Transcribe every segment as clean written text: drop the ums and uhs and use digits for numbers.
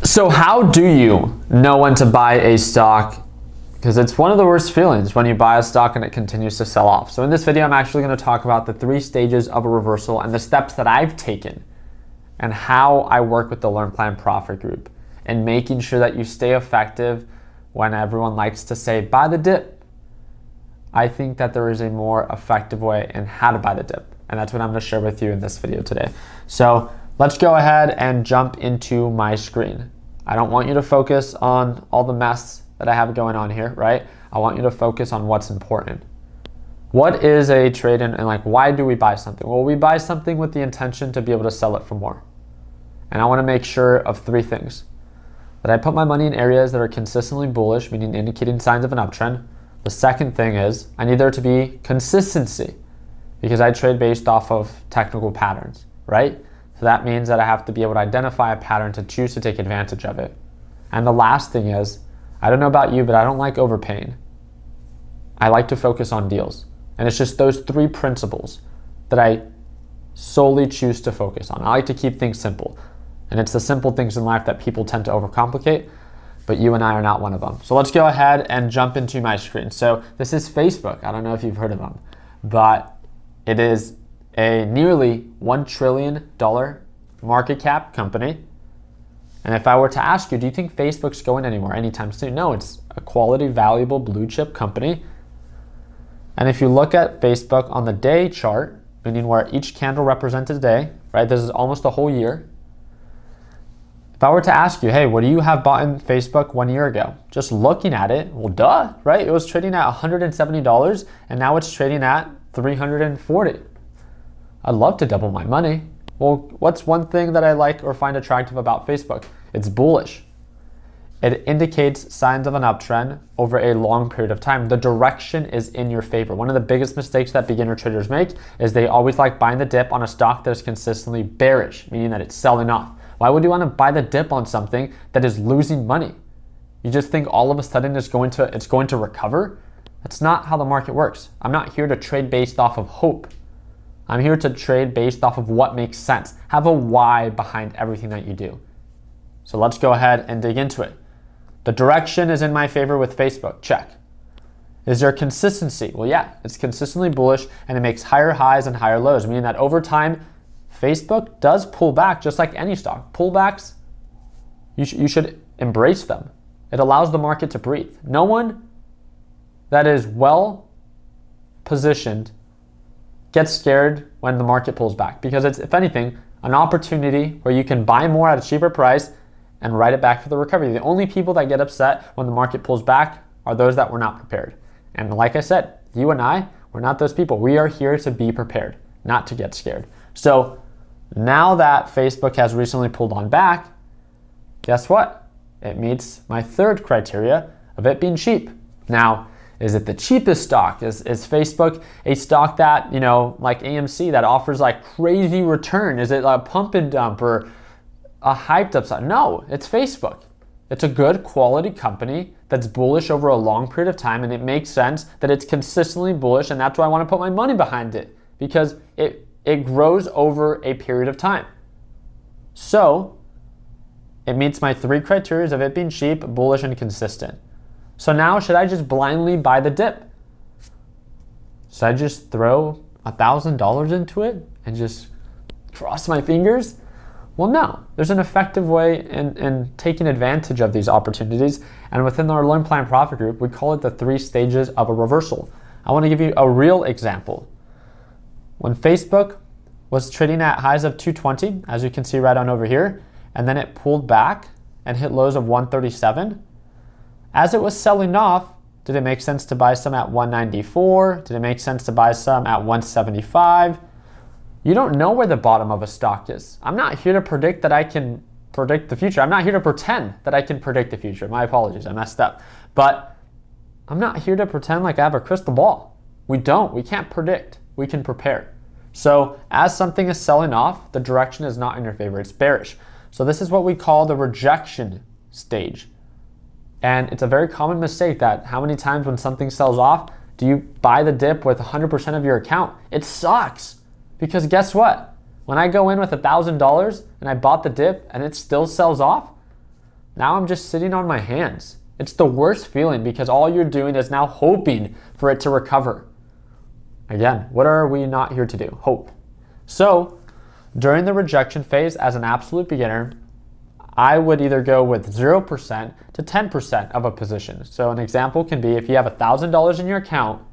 So how do you know when to buy a stock? Because it's one of the worst feelings when you buy a stock and it continues to sell off. So in this video, I'm actually going to talk about the 3 stages of a reversal and the steps that I've taken and how I work with the Learn Plan Profit Group and making sure that you stay effective when everyone likes to say, buy the dip. I think that there is a more effective way in how to buy the dip. And that's what I'm going to share with you in this video today. So let's go ahead and jump into my screen. I don't want you to focus on all the mess that I have going on here, right? I want you to focus on what's important. What is a trade in, and like, why do we buy something? Well, we buy something with the intention to be able to sell it for more. And I want to make sure of 3 things. That I put my money in areas that are consistently bullish, meaning indicating signs of an uptrend. The second thing is I need there to be consistency because I trade based off of technical patterns, right? So that means that I have to be able to identify a pattern to choose to take advantage of it. And the last thing is, I don't know about you, but I don't like overpaying. I like to focus on deals. And it's just those 3 principles that I solely choose to focus on. I like to keep things simple. And it's the simple things in life that people tend to overcomplicate, but you and I are not one of them. So let's go ahead and jump into my screen. So this is Facebook. I don't know if you've heard of them, but it is a nearly $1 trillion market cap company. And if I were to ask you, do you think Facebook's going anywhere anytime soon? No, it's a quality, valuable, blue chip company. And if you look at Facebook on the day chart, meaning where each candle represents a day, right? This is almost a whole year. If I were to ask you, hey, what do you have bought in Facebook 1 year ago? Just looking at it, well, duh, right? It was trading at $170 and now it's trading at $340. I'd love to double my money. Well, what's one thing that I like or find attractive about Facebook? It's bullish. It indicates signs of an uptrend over a long period of time. The direction is in your favor. One of the biggest mistakes that beginner traders make is they always like buying the dip on a stock that is consistently bearish, meaning that it's selling off. Why would you want to buy the dip on something that is losing money? You just think all of a sudden it's going to recover? That's not how the market works. I'm not here to trade based off of hope. I'm here to trade based off of what makes sense. Have a why behind everything that you do. So let's go ahead and dig into it. The direction is in my favor with Facebook. Check. Is there consistency? Well, yeah, it's consistently bullish and it makes higher highs and higher lows, meaning that over time, Facebook does pull back just like any stock. Pullbacks, you should embrace them. It allows the market to breathe. No one that is well positioned gets scared when the market pulls back because it's, if anything, an opportunity where you can buy more at a cheaper price and write it back for the recovery. The only people that get upset when the market pulls back are those that were not prepared. And like I said, you and I, we're not those people. We are here to be prepared, not to get scared. So now that Facebook has recently pulled on back, guess what? It meets my 3rd criteria of it being cheap. Now, is it the cheapest stock? Is Facebook a stock that, you know, like AMC that offers like crazy return? Is it a pump and dump or a hyped up stock? No, it's Facebook. It's a good quality company that's bullish over a long period of time, and it makes sense that it's consistently bullish, and that's why I want to put my money behind it because it grows over a period of time. So it meets my 3 criteria of it being cheap, bullish, and consistent. So now, should I just blindly buy the dip? Should I just throw $1,000 into it and just cross my fingers? Well, no. There's an effective way in taking advantage of these opportunities. And within our Learn Plan Profit Group, we call it the 3 stages of a reversal. I want to give you a real example. When Facebook was trading at highs of 220, as you can see right on over here, and then it pulled back and hit lows of 137, as it was selling off, did it make sense to buy some at 194? Did it make sense to buy some at 175? You don't know where the bottom of a stock is. I'm not here to predict that I can predict the future. I'm not here to pretend that I can predict the future. My apologies, I messed up. But I'm not here to pretend like I have a crystal ball. We don't. We can't predict. We can prepare. So as something is selling off, the direction is not in your favor. It's bearish. So this is what we call the rejection stage. And it's a very common mistake that how many times when something sells off, do you buy the dip with 100% of your account? It sucks because guess what? When I go in with $1,000 and I bought the dip and it still sells off, Now I'm just sitting on my hands. It's the worst feeling because all you're doing is now hoping for it to recover. Again, what are we not here to do? Hope. So during the rejection phase, as an absolute beginner, I would either go with 0% to 10% of a position. So an example can be if you have $1,000 in your account,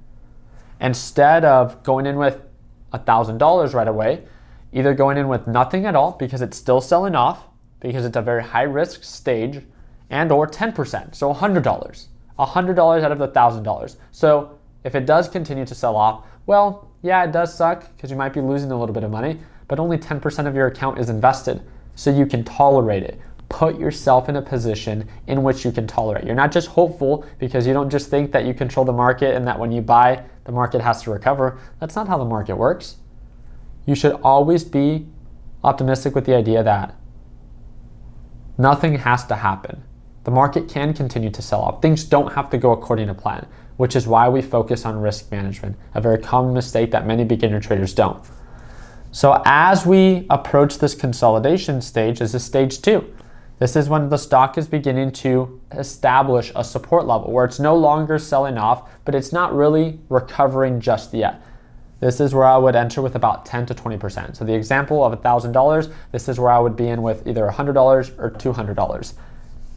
instead of going in with $1,000 right away, either going in with nothing at all because it's still selling off, because it's a very high risk stage, and or 10%, so $100. $100 out of the $1,000. So if it does continue to sell off, well, yeah, it does suck because you might be losing a little bit of money, but only 10% of your account is invested, so you can tolerate it. Put yourself in a position in which you can tolerate. You're not just hopeful because you don't just think that you control the market and that when you buy, the market has to recover. That's not how the market works. You should always be optimistic with the idea that nothing has to happen. The market can continue to sell off. Things don't have to go according to plan, which is why we focus on risk management, a very common mistake that many beginner traders don't. So as we approach this consolidation stage, this is stage 2. This is when the stock is beginning to establish a support level where it's no longer selling off, but it's not really recovering just yet. This is where I would enter with about 10 to 20%. So the example of $1,000, this is where I would be in with either $100 or $200.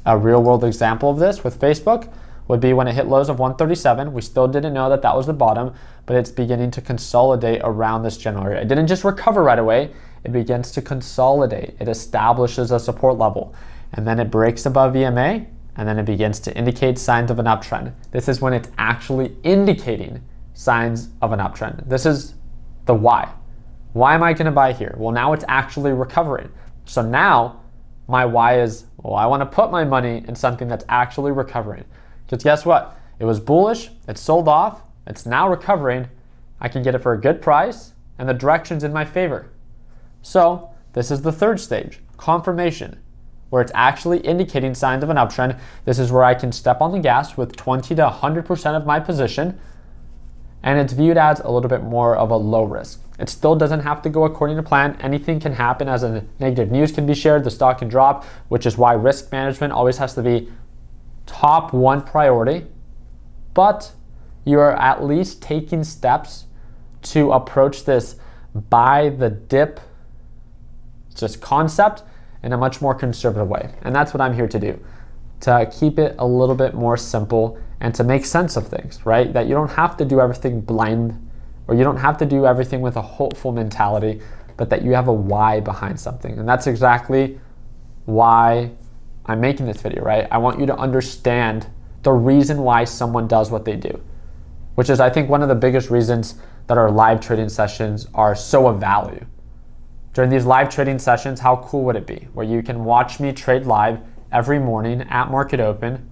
A real world example of this with Facebook would be when it hit lows of 137. We still didn't know that that was the bottom, but it's beginning to consolidate around this general area. It didn't just recover right away. It begins to consolidate. It establishes a support level, and then it breaks above EMA, and then it begins to indicate signs of an uptrend. This is when it's actually indicating signs of an uptrend. This is the why. Why am I going to buy here? Well, now it's actually recovering. So now my why is, well, I want to put my money in something that's actually recovering. Because guess what? It was bullish, it sold off, it's now recovering. I can get it for a good price, and the direction's in my favor. So this is the third stage, confirmation, where it's actually indicating signs of an uptrend. This is where I can step on the gas with 20 to 100% of my position, and it's viewed as a little bit more of a low risk. It still doesn't have to go according to plan. Anything can happen, as a negative news can be shared, the stock can drop, which is why risk management always has to be top one priority. But you are at least taking steps to approach this buy the dip just concept in a much more conservative way. And that's what I'm here to do, to keep it a little bit more simple and to make sense of things, right? That you don't have to do everything blind, or you don't have to do everything with a hopeful mentality, but that you have a why behind something. And that's exactly why I'm making this video, right? I want you to understand the reason why someone does what they do, which is, I think, one of the biggest reasons that our live trading sessions are so of value. During these live trading sessions, how cool would it be where you can watch me trade live every morning at market open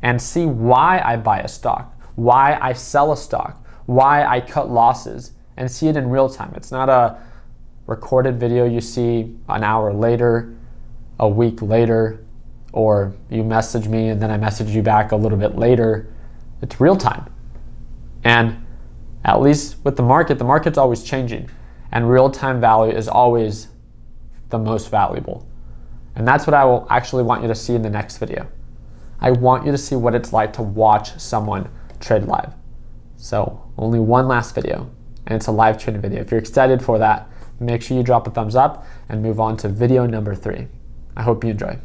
and see why I buy a stock, why I sell a stock, why I cut losses, and see it in real time. It's not a recorded video you see an hour later, a week later, or you message me and then I message you back a little bit later. It's real time. And at least with the market's always changing, and real-time value is always the most valuable. And that's what I will actually want you to see in the next video. I want you to see what it's like to watch someone trade live. So only one last video, and it's a live trading video. If you're excited for that, make sure you drop a thumbs up and move on to video number 3. I hope you enjoy.